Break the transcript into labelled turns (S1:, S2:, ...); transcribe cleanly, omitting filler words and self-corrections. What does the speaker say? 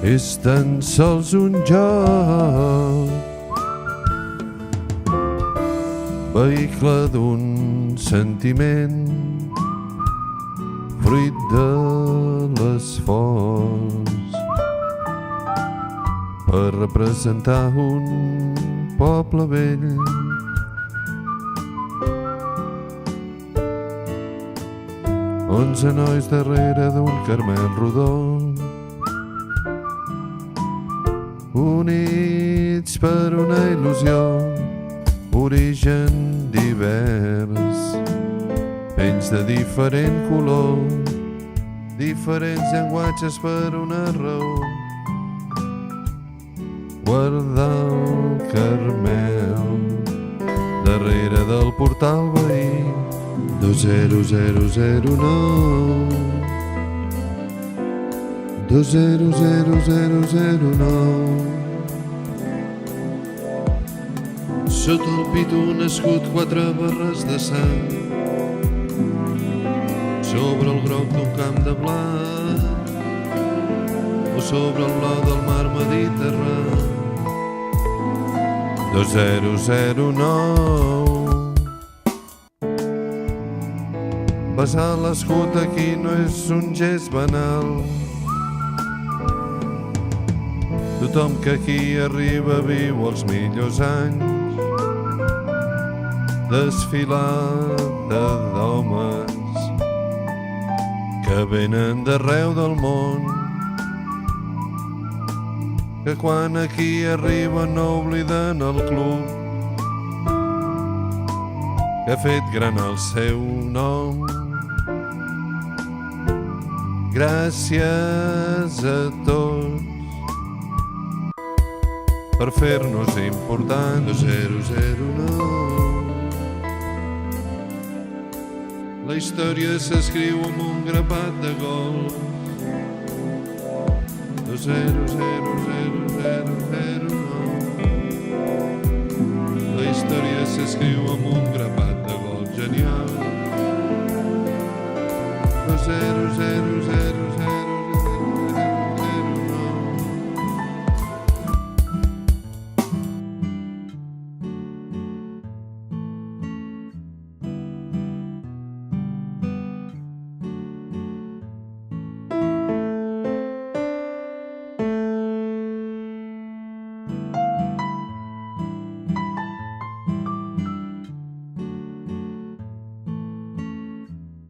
S1: és tan sols un joc, vehicle d'un sentiment, fruit de l'esforç, per representar un poble vell. 11 nois darrere d'un carmel rodó, units per una il·lusió, origen divers, pells de diferent color, diferents llenguatges per una raó. Guardar el carmel darrere del portal veí 20009 20009. Sota el pit un escut, 4 barres de sang, sobre el groc d'un camp de blat o sobre el blau del mar Mediterrani. 2009. Besar l'escut aquí no és un gest banal. Tothom que aquí arriba viu els millors anys desfilada d'homes que venen d'arreu del món, que quan aquí arriben no obliden el club que ha fet gran el seu nom. Gràcies a tots per fer-nos importants. 2009. La història s'escriu amb un grapat de gols. 200009. La història s'escriu amb un grapat de gols. Genial. 2000.